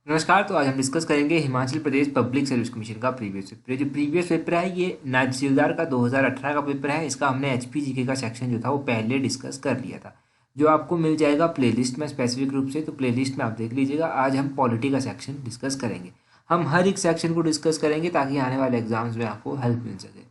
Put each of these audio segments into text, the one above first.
नमस्कार। तो आज हम डिस्कस करेंगे Himachal Pradesh public service commission का प्रीवियस पेपर। जो प्रीवियस पेपर है ये तहसीलदार का 2018 का पेपर है। इसका हमने एचपीजीके का सेक्शन जो था वो पहले डिस्कस कर लिया था, जो आपको मिल जाएगा प्लेलिस्ट में स्पेसिफिक रूप से। तो प्लेलिस्ट में आप देख लीजिएगा। आज हम पॉलिटी का सेक्शन डिस्कस करेंगे। हम हर एक सेक्शन को डिस्कस करेंगे ताकि आने वाले एग्जाम्स में आपको हेल्प मिल सके।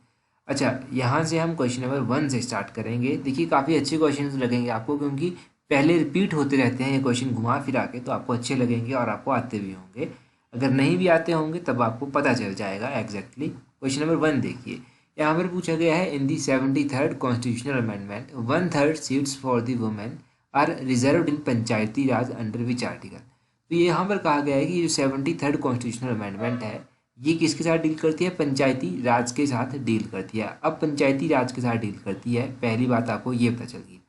अच्छा, यहाँ से हम क्वेश्चन नंबर 1 से स्टार्ट करेंगे। देखिए काफ़ी अच्छे क्वेश्चन लगेंगे आपको, क्योंकि पहले रिपीट होते रहते हैं ये क्वेश्चन घुमा फिरा के, तो आपको अच्छे लगेंगे और आपको आते भी होंगे। अगर नहीं भी आते होंगे तब आपको पता चल जाएगा एग्जैक्टली। क्वेश्चन नंबर 1 देखिए, यहाँ पर पूछा गया है in the 73rd constitutional amendment 1/3 seats for the women are reserved in panchayati raj under which article. तो ये यहाँ पर कहा गया है कि जो 73rd कॉन्स्टिट्यूशनल अमेंडमेंट है ये किसके साथ डील करती है? पंचायती राज के साथ डील करती है। अब पंचायती राज के साथ डील करती है, पहली बात आपको ये पता चल गई।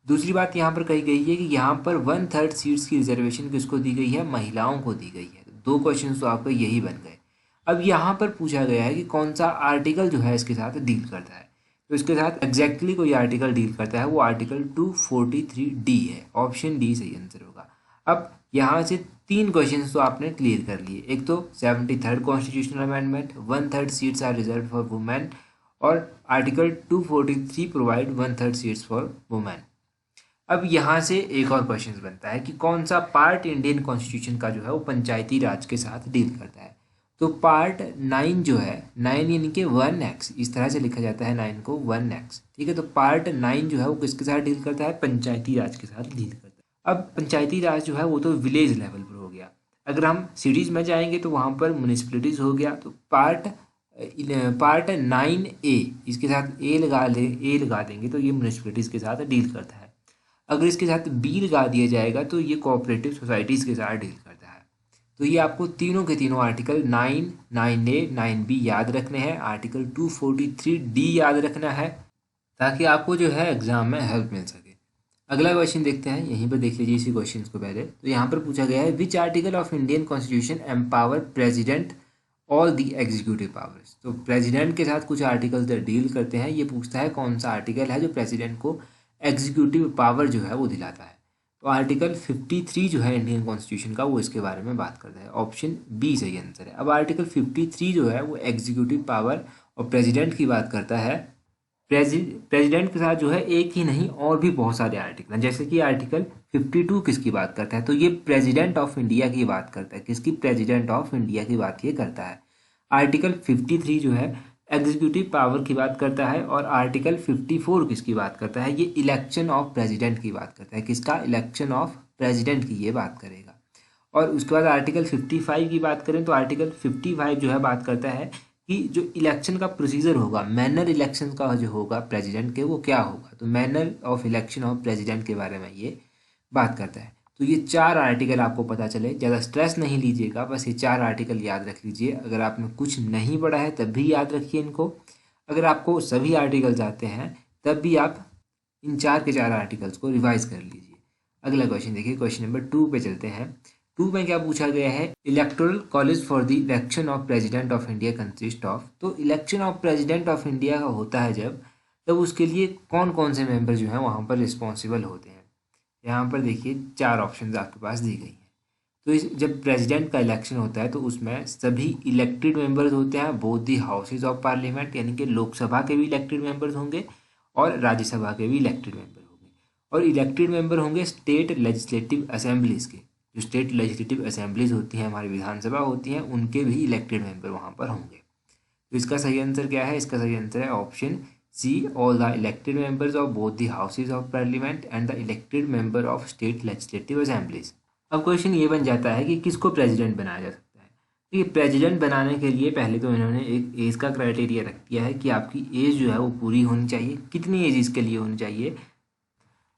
दूसरी बात यहाँ पर कही गई है कि यहाँ पर 1/3 सीट्स की रिजर्वेशन किसको दी गई है? महिलाओं को दी गई है। दो क्वेश्चन तो आपके यही बन गए। अब यहाँ पर पूछा गया है कि कौन सा आर्टिकल जो है इसके साथ डील करता है। तो इसके साथ एग्जैक्टली कोई आर्टिकल डील करता है, वो आर्टिकल 243D है। ऑप्शन डी सही आंसर होगा। अब यहाँ से तीन क्वेश्चन तो आपने क्लियर कर लिए। एक तो 73rd constitutional amendment, 1/3 seats are reserve for women, और article 243 provide 1/3 seats for women. अब यहाँ से एक और क्वेश्चन बनता है कि कौन सा पार्ट इंडियन कॉन्स्टिट्यूशन का जो है वो पंचायती राज के साथ डील करता है। तो पार्ट 9 जो है, 9 यानी कि 1x, इस तरह से लिखा जाता है 9 को 1x, ठीक है। तो पार्ट 9 जो है वो किसके साथ डील करता है? पंचायती राज के साथ डील करता है। अब पंचायती राज जो है वो तो विलेज लेवल पर हो गया। अगर हम सिटीज़ में जाएंगे तो वहाँ पर म्यूनिसिपलिटीज़ हो गया। तो पार्ट 9A, इसके साथ ए लगा देंगे तो ये म्यूनिसिपलिटीज़ के साथ डील करता है। अगर इसके साथ बी लगा दिया जाएगा तो ये कोऑपरेटिव सोसाइटीज़ के साथ डील करता है। तो ये आपको तीनों के तीनों आर्टिकल 9, 9A, 9B याद रखने हैं। आर्टिकल 243D याद रखना है, ताकि आपको जो है एग्जाम में हेल्प मिल सके। अगला क्वेश्चन देखते हैं, यहीं पर देख लीजिए इसी क्वेश्चन को पहले। तो यहाँ पर पूछा गया है विच article of Indian constitution empower president all the executive powers. तो प्रेसिडेंट के साथ कुछ आर्टिकल्स डील करते हैं। ये पूछता है कौन सा आर्टिकल है जो प्रेसिडेंट को एग्जीक्यूटिव पावर जो है वो दिलाता है। तो आर्टिकल 53 जो है इंडियन कॉन्स्टिट्यूशन का, वो इसके बारे में बात करता है। ऑप्शन बी सही आंसर है। अब आर्टिकल 53 जो है वो एग्जीक्यूटिव पावर और प्रेसिडेंट की बात करता है। प्रेसिडेंट के साथ जो है एक ही नहीं और भी बहुत सारे आर्टिकल हैं। जैसे कि आर्टिकल 52 किसकी बात करता है? तो ये प्रेसिडेंट ऑफ इंडिया की बात करता है। किसकी? प्रेसिडेंट ऑफ इंडिया की बात ये करता है। आर्टिकल 53 जो है एग्जीक्यूटिव पावर की बात करता है। और आर्टिकल 54 किसकी बात करता है? ये इलेक्शन ऑफ प्रेसिडेंट की बात करता है। किसका? इलेक्शन ऑफ प्रेसिडेंट की ये बात करेगा। और उसके बाद आर्टिकल 55 की बात करें तो आर्टिकल 55 जो है बात करता है कि जो इलेक्शन का प्रोसीजर होगा, मैनर इलेक्शन का जो होगा प्रेसिडेंट के, वो क्या होगा। तो manner of election of president के बारे में ये बात करता है। तो ये चार आर्टिकल आपको पता चले, ज़्यादा स्ट्रेस नहीं लीजिएगा, बस ये चार आर्टिकल याद रख लीजिए। अगर आपने कुछ नहीं पढ़ा है तब भी याद रखिए इनको। अगर आपको सभी आर्टिकल्स आते हैं तब भी आप इन चार के चार आर्टिकल्स को रिवाइज कर लीजिए। अगला क्वेश्चन देखिए, क्वेश्चन नंबर 2 पे चलते हैं। 2 में क्या पूछा गया है? Electoral college for the election of president of India consist of. तो election of president of India का होता है जब, तब उसके लिए कौन कौन से मेंबर जो हैं वहाँ पर रिस्पॉन्सिबल होते हैं। यहाँ पर देखिए चार ऑप्शंस आपके पास दी गई हैं। तो इस जब प्रेसिडेंट का इलेक्शन होता है तो उसमें सभी इलेक्टेड मेंबर्स होते हैं, both the houses of parliament, यानी कि लोकसभा के भी इलेक्टेड मेंबर्स होंगे और राज्यसभा के भी इलेक्टेड मेंबर होंगे। और इलेक्टेड मेंबर होंगे स्टेट लेजिस्लेटिव असेंबलीज के। जो स्टेट लेजिस्लेटिव असेंबलीज होती हैं, हमारी विधानसभा होती हैं, उनके भी इलेक्टेड मेंबर वहाँ पर होंगे। तो इसका सही आंसर क्या है? इसका सही आंसर है option C, all the elected members of both the houses of parliament and the elected member of state legislative assemblies. अब क्वेश्चन ये बन जाता है कि किसको प्रेसिडेंट बनाया जा सकता है। तो ये प्रेसिडेंट बनाने के लिए पहले तो इन्होंने एक एज का क्राइटेरिया रख दिया है कि आपकी एज जो है वो पूरी होनी चाहिए। कितनी एज इसके लिए होनी चाहिए?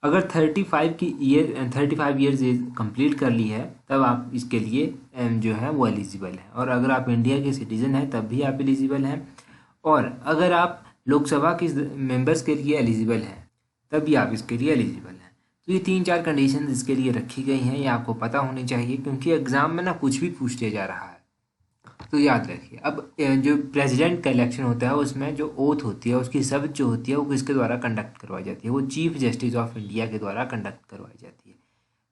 अगर 35 ईयर्स एज कंप्लीट कर ली है तब आप इसके लिए जो है वो एलिजिबल है। और अगर आप इंडिया के सिटीजन हैं तब भी आप एलिजिबल हैं। और अगर आप लोकसभा के मेंबर्स के लिए एलिजिबल हैं तब भी आप इसके लिए एलिजिबल हैं। तो ये तीन चार कंडीशन इसके लिए रखी गई हैं, ये आपको पता होनी चाहिए, क्योंकि एग्जाम में ना कुछ भी पूछ लिया जा रहा है। तो याद रखिए। अब जो प्रेसिडेंट का इलेक्शन होता है उसमें जो ओथ होती है, उसकी शपथ जो होती है वो किसके द्वारा कंडक्ट करवाई जाती है? वो चीफ जस्टिस ऑफ इंडिया के द्वारा कंडक्ट करवाई जाती है।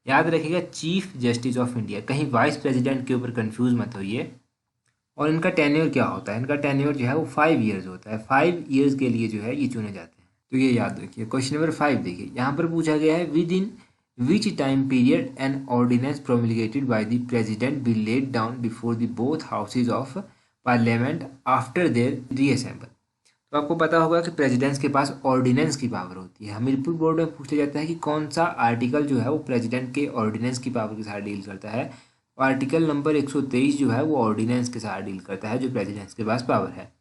याद रखिएगा चीफ जस्टिस ऑफ इंडिया, कहीं वाइस प्रेसिडेंट के ऊपर कंफ्यूज मत होइए। और इनका टेन्योर क्या होता है, इनका टेन्योर जो है वो 5 ईयर्स होता है, 5 ईयर्स के लिए जो है ये चुने जाते हैं। तो ये याद रखिए। क्वेश्चन नंबर 5 देखिए, यहाँ पर पूछा गया है within which time period an ordinance promulgated by the president be laid down before the both houses of parliament after their reassemble. तो आपको पता होगा कि प्रेसिडेंट्स के पास ऑर्डिनेंस की पावर होती है। हमीरपुर बोर्ड में पूछ लिया जाता है कि कौन सा आर्टिकल जो है वो प्रेसिडेंट के ऑर्डिनेंस की पावर के साथ डील करता है। आर्टिकल नंबर 123 जो है वो ऑर्डिनेंस के साथ डील करता है, जो प्रेसिडेंट्स के पास पावर है।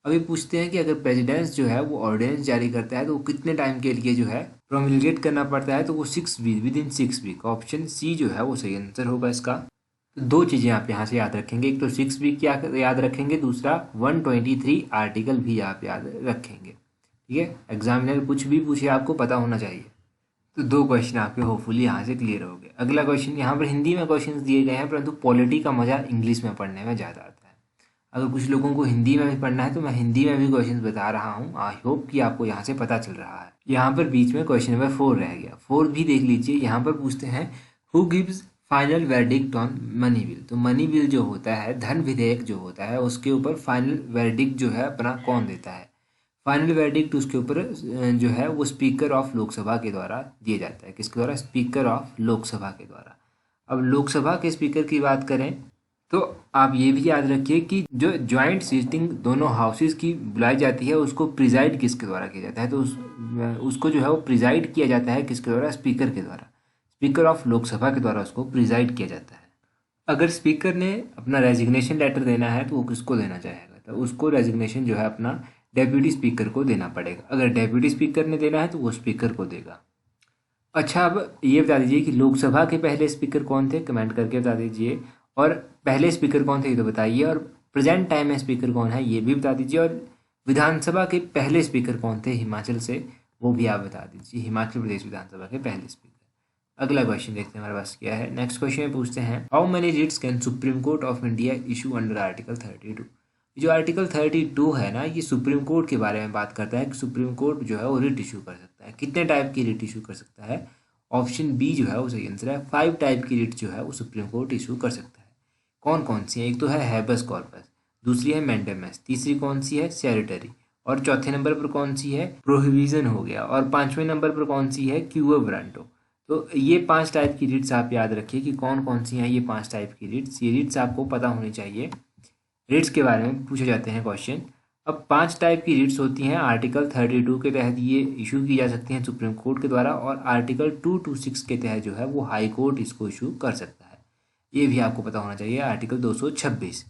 अभी पूछते हैं कि अगर प्रेसिडेंट्स जो है वो ऑर्डिनेंस जारी करता है तो वो कितने टाइम के लिए जो है प्रोमिलगेट करना पड़ता है, तो वो 6 week, within 6 week. Option C जो है वो सही आंसर होगा इसका। तो दो चीज़ें आप यहाँ से याद रखेंगे, एक तो 6 वीक याद रखेंगे, दूसरा 123 आर्टिकल भी आप याद रखेंगे। ठीक है, एग्जामिनर कुछ भी पूछे आपको पता होना चाहिए। तो दो क्वेश्चन आपके होपफुली यहाँ से क्लियर हो गए। अगला क्वेश्चन, यहाँ पर हिंदी में क्वेश्चन दिए गए हैं, परंतु पॉलिटी का मज़ा इंग्लिश में पढ़ने में ज़्यादा आता है। अगर कुछ लोगों को हिंदी में भी पढ़ना है तो मैं हिंदी में भी क्वेश्चन बता रहा हूँ। आई होप कि आपको यहाँ से पता चल रहा है। यहाँ पर बीच में क्वेश्चन नंबर 4 रह गया, 4 भी देख लीजिए। यहाँ पर पूछते हैं who gives final verdict on money bill. तो मनी बिल जो होता है, धन विधेयक जो होता है, उसके ऊपर फाइनल वर्डिक्ट जो है अपना कौन देता है। फाइनल वर्डिक्ट उसके ऊपर जो है वो स्पीकर ऑफ लोकसभा के द्वारा दिया जाता है। किसके द्वारा? स्पीकर ऑफ लोकसभा के द्वारा। अब लोकसभा के स्पीकर की बात करें तो आप ये भी याद रखिए कि जो ज्वाइंट सीटिंग दोनों हाउसेस की बुलाई जाती है उसको प्रिजाइड किसके द्वारा किया जाता है, तो उसको जो है वो प्रिजाइड किया जाता है किसके द्वारा? स्पीकर के द्वारा। स्पीकर ऑफ लोकसभा के द्वारा उसको प्रिजाइड किया जाता है। अगर स्पीकर ने अपना रेजिग्नेशन लेटर देना है तो वो किसको देना चाहेगा? तो उसको रेजिग्नेशन जो है अपना डेप्यूटी स्पीकर को देना पड़ेगा। अगर डेप्यूटी स्पीकर ने देना है तो वो स्पीकर को देगा। अच्छा, अब ये बता दीजिए कि लोकसभा के पहले स्पीकर कौन थे, कमेंट करके बता दीजिए। और पहले स्पीकर कौन थे ये तो बताइए, और प्रेजेंट टाइम में स्पीकर कौन है ये भी बता दीजिए। और विधानसभा के पहले स्पीकर कौन थे हिमाचल से, वो भी आप बता दीजिए। हिमाचल प्रदेश विधानसभा के पहले स्पीकर। अगला क्वेश्चन देखते हैं हमारे पास क्या है। नेक्स्ट क्वेश्चन में पूछते हैं how many writs can supreme court of India issue under article 32। जो आर्टिकल 32 है ना, ये सुप्रीम कोर्ट के बारे में बात करता है कि सुप्रीम कोर्ट जो है वो रिट इशू कर सकता है। कितने टाइप की रिट इशू कर सकता है? ऑप्शन बी जो है वो सही आंसर है। 5 टाइप की रिट जो है वो सुप्रीम कोर्ट इशू कर सकता है। कौन कौन सी है? एक तो है हैबस कॉर्पस, दूसरी है मैंडेमस, तीसरी कौन सी है? सैनिटरी, और चौथे नंबर पर कौन सी है? प्रोहिबिशन हो गया, और 5वें नंबर पर कौन सी है? क्यूओ ब्रांटो। तो ये 5 टाइप की रिट्स आप याद रखिए कि कौन कौन सी हैं ये 5 टाइप की रिट्स। ये रिट्स आपको पता होनी चाहिए। रिट्स के बारे में पूछे जाते हैं क्वेश्चन। अब 5 टाइप की रिट्स होती हैं। आर्टिकल 32 के तहत ये इशू की जा सकती हैं सुप्रीम कोर्ट के द्वारा, और आर्टिकल 226 के तहत जो है वो हाई कोर्ट इसको इशू कर सकता है। ये भी आपको पता होना चाहिए। आर्टिकल 226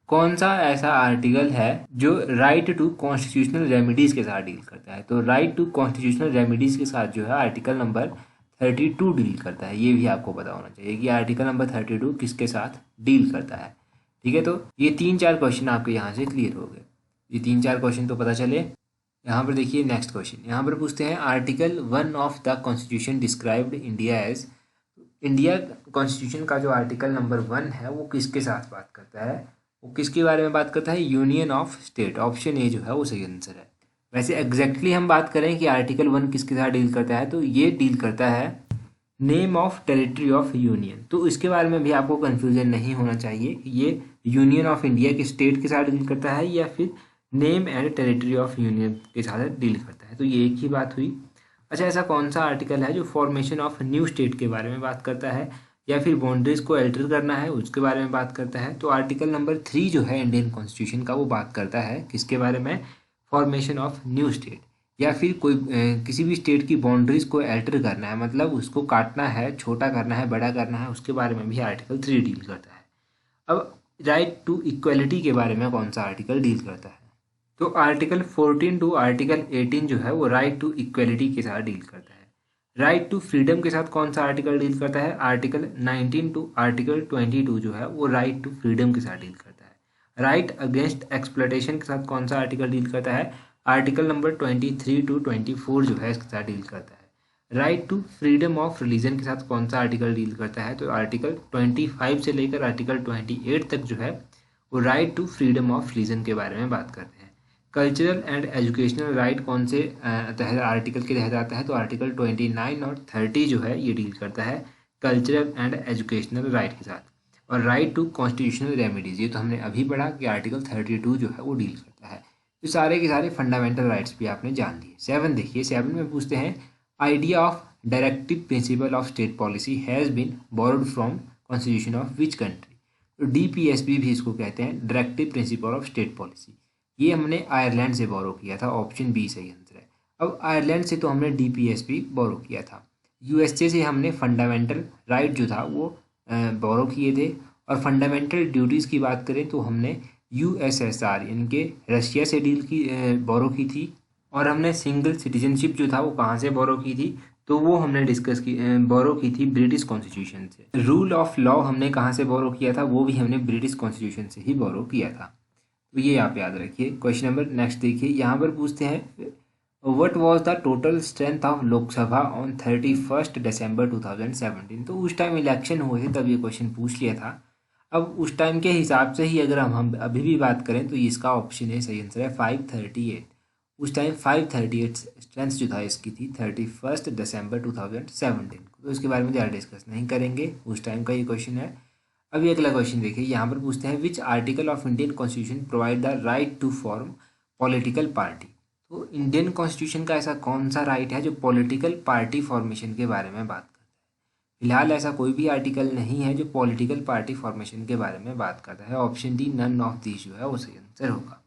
कौन सा ऐसा आर्टिकल है जो राइट टू कॉन्स्टिट्यूशनल रेमेडीज के साथ डील करता है? तो राइट टू कॉन्स्टिट्यूशनल रेमेडीज के साथ जो है आर्टिकल नंबर 32 डील करता है। ये भी आपको पता होना चाहिए कि आर्टिकल नंबर 32 किसके साथ डील करता है। ठीक है, तो ये 3-4 क्वेश्चन आपके यहाँ से क्लियर हो गए। ये 3-4 क्वेश्चन तो पता चले। यहाँ पर देखिए नेक्स्ट क्वेश्चन, यहाँ पर पूछते हैं article 1 of the constitution described India as. India constitution का जो आर्टिकल नंबर 1 है वो किसके साथ बात करता है? वो किसके बारे में बात करता है? Union of state. Option A जो है वो सही आंसर है। वैसे एग्जैक्टली हम बात करें कि आर्टिकल 1 किसके साथ डील करता है, तो ये डील करता है name of territory of union. तो इसके बारे में भी आपको कन्फ्यूजन नहीं होना चाहिए कि ये यूनियन ऑफ इंडिया के स्टेट के साथ डील करता है या फिर name and territory of union के साथ डील करता है। तो ये एक ही बात हुई। अच्छा, ऐसा कौन सा आर्टिकल है जो फॉर्मेशन ऑफ न्यू स्टेट के बारे में बात करता है या फिर बाउंड्रीज को अल्टर करना है उसके बारे में बात करता है? तो आर्टिकल नंबर 3 जो है इंडियन कॉन्स्टिट्यूशन का वो बात करता है किसके बारे में? फॉर्मेशन ऑफ न्यू स्टेट, या फिर कोई किसी भी स्टेट की बाउंड्रीज को अल्टर करना है, मतलब उसको काटना है, छोटा करना है, बड़ा करना है, उसके बारे में भी आर्टिकल 3 डील करता है। अब राइट टू इक्वलिटी के बारे में कौन सा आर्टिकल डील करता है? तो आर्टिकल 14 टू आर्टिकल 18 जो है वो राइट टू इक्वलिटी के साथ डील करता है। राइट टू फ्रीडम के साथ कौन सा आर्टिकल डील करता है? आर्टिकल 19 टू आर्टिकल 22 जो है वो राइट टू फ्रीडम के साथ डील करता है। राइट अगेंस्ट एक्सप्लॉयटेशन के साथ कौन सा आर्टिकल डील करता है? आर्टिकल नंबर 23 टू 24 जो है इसके साथ डील करता है। Right to freedom of religion के साथ कौन सा आर्टिकल डील करता है? तो आर्टिकल 25 से लेकर आर्टिकल 28 तक जो है वो right to freedom of religion के बारे में बात करते हैं। कल्चरल एंड एजुकेशनल राइट कौन से तहत आर्टिकल के तहत आता है? तो आर्टिकल 29 और 30 जो है ये डील करता है कल्चरल एंड एजुकेशनल राइट के साथ, और राइट टू कॉन्स्टिट्यूशनल रेमेडीज, ये तो हमने अभी पढ़ा कि आर्टिकल 32 जो है वो डील करता है। तो सारे के सारे फंडामेंटल राइट्स भी आपने जान लिए। 7 देखिए, 7 में पूछते हैं idea of directive principle of state policy has been borrowed from constitution of which country. तो DPSP भी इसको कहते हैं, directive principle of state policy. ये हमने आयरलैंड से बोरो किया था, ऑप्शन बी सही आंसर है। अब आयरलैंड से तो हमने DPSP बोरो किया था, USA से हमने फंडामेंटल राइट जो था वो बोरो किए थे, और फंडामेंटल ड्यूटीज़ की बात करें तो हमने USSR यानी कि रशिया से डील की बोरो की थी, और हमने सिंगल सिटीजनशिप जो था वो कहाँ से बोरो की थी, तो वो हमने डिस्कस की बोरो की थी ब्रिटिश कॉन्स्टिट्यूशन से। रूल ऑफ लॉ हमने कहाँ से बोरो किया था, वो भी हमने ब्रिटिश कॉन्स्टिट्यूशन से ही बोरो किया था। तो ये आप याद रखिए। क्वेश्चन नंबर नेक्स्ट देखिए, यहाँ पर पूछते हैं what was the total strength of Lok Sabha on 31 दिसंबर 2017। तो उस टाइम इलेक्शन हुए थे तब ये क्वेश्चन पूछ लिया था। अब उस टाइम के हिसाब से ही अगर हम अभी भी बात करें तो इसका ऑप्शन है सही आंसर है 538। उस टाइम 538 स्ट्रेंथ जो था इसकी थी 31 दिसंबर 2017 को। तो इसके बारे में ज़्यादा डिस्कस नहीं करेंगे, उस टाइम का ये क्वेश्चन है। अभी अगला क्वेश्चन देखिए, यहाँ पर पूछते हैं which article of Indian constitution provide the right to form political party. तो इंडियन कॉन्स्टिट्यूशन का ऐसा कौन सा राइट है जो पॉलिटिकल पार्टी फॉर्मेशन के बारे में बात करता है। फिलहाल ऐसा कोई भी आर्टिकल नहीं है जो पॉलिटिकल पार्टी फॉर्मेशन के बारे में बात करता है। Option D none of this जो है वो सही आंसर होगा।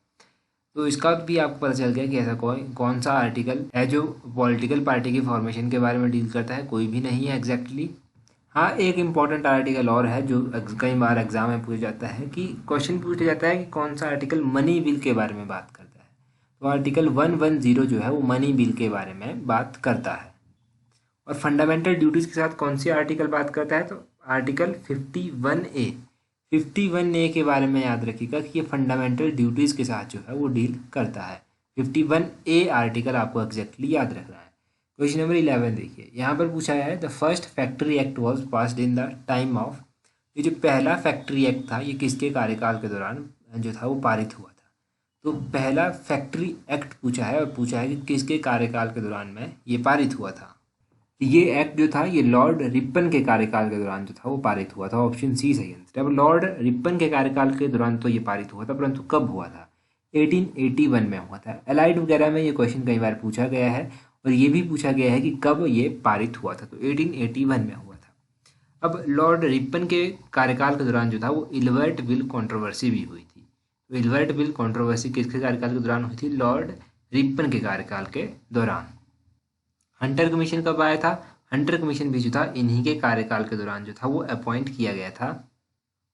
तो इसका भी आपको पता चल गया कि ऐसा कौन सा आर्टिकल है जो पॉलिटिकल पार्टी की फॉर्मेशन के बारे में डील करता है, कोई भी नहीं है एग्जैक्टली। हाँ, एक इम्पॉर्टेंट आर्टिकल और है जो कई बार एग्जाम में पूछा जाता है कि क्वेश्चन पूछा जाता है कि कौन सा आर्टिकल मनी बिल के बारे में बात करता है। तो आर्टिकल 110 जो है वो मनी बिल के बारे में बात करता है। और फंडामेंटल ड्यूटीज़ के साथ कौन सी आर्टिकल बात करता है, तो आर्टिकल 51A। 51A के बारे में याद रखिएगा कि ये फंडामेंटल ड्यूटीज़ के साथ जो है वो डील करता है। 51A आर्टिकल आपको एग्जैक्टली याद रखना है। क्वेश्चन नंबर 11 देखिए, यहाँ पर पूछा है the first factory act was passed in the time of. ये जो पहला फैक्ट्री एक्ट था ये किसके कार्यकाल के दौरान जो था वो पारित हुआ था। तो पहला फैक्ट्री एक्ट पूछा है, और पूछा है कि किसके कार्यकाल के दौरान में ये पारित हुआ था। ये एक्ट जो था ये लॉर्ड रिपन के कार्यकाल के दौरान जो था वो पारित हुआ था। ऑप्शन सी सही आंसर है। अब लॉर्ड रिपन के कार्यकाल के दौरान तो ये पारित हुआ था, परंतु कब हुआ था, 1881 में हुआ था। एलाइड वगैरह में ये क्वेश्चन कई बार पूछा गया है, और ये भी पूछा गया है कि कब ये पारित हुआ था, तो 1881 में हुआ था। अब लॉर्ड रिपन के कार्यकाल के दौरान जो था वो इल्बर्ट विल कंट्रोवर्सी भी हुई थी। तो इल्बर्ट विल कंट्रोवर्सी किसके कार्यकाल के दौरान हुई थी, लॉर्ड रिपन के कार्यकाल के दौरान। हंटर कमीशन कब आया था, हंटर कमीशन भी जो था इन्हीं के कार्यकाल के दौरान जो था वो अपॉइंट किया गया था,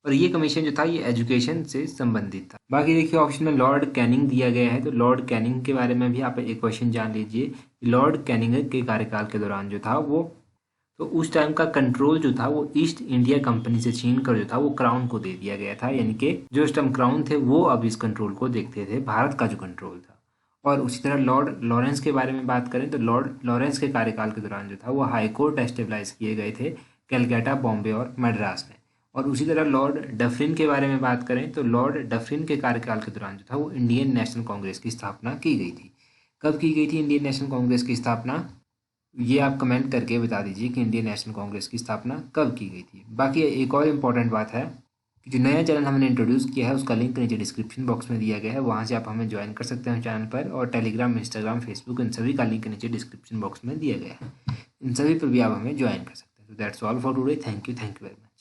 और ये कमीशन जो था ये एजुकेशन से संबंधित था। बाकी देखिए ऑप्शन में लॉर्ड कैनिंग दिया गया है, तो लॉर्ड कैनिंग के बारे में भी आप एक क्वेश्चन जान लीजिए। लॉर्ड कैनिंग के कार्यकाल के दौरान जो था वो, तो उस टाइम का कंट्रोल जो था वो ईस्ट इंडिया कंपनी से छीन कर जो था वो क्राउन को दे दिया गया था, यानी कि जो उस टाइम क्राउन थे वो अब इस कंट्रोल को देखते थे, भारत का जो कंट्रोल था। और उसी तरह लॉर्ड लॉरेंस के बारे में बात करें तो लॉर्ड लॉरेंस के कार्यकाल के दौरान जो था वो हाई कोर्ट एस्टेब्लाइज किए गए थे कैलकाटा, बॉम्बे और मद्रास में। और उसी तरह लॉर्ड डफरिन के बारे में बात करें तो लॉर्ड डफरिन के कार्यकाल के दौरान जो था वो इंडियन नेशनल कांग्रेस की स्थापना की गई थी। कब की गई थी इंडियन नेशनल कांग्रेस की स्थापना, ये आप कमेंट करके बता दीजिए कि इंडियन नेशनल कांग्रेस की स्थापना कब की गई थी। बाकी एक और इम्पॉर्टेंट बात है कि जो नया चैनल हमने इंट्रोड्यूस किया है उसका लिंक नीचे डिस्क्रिप्शन बॉक्स में दिया गया है, वहाँ से आप हमें ज्वाइन कर सकते हैं चैनल पर। और टेलीग्राम, इंस्टाग्राम, फेसबुक, इन सभी का लिंक नीचे डिस्क्रिप्शन बॉक्स में दिया गया है, इन सभी पर भी आप हमें ज्वाइन कर सकते हैं। तो that's all for today. Thank you very much.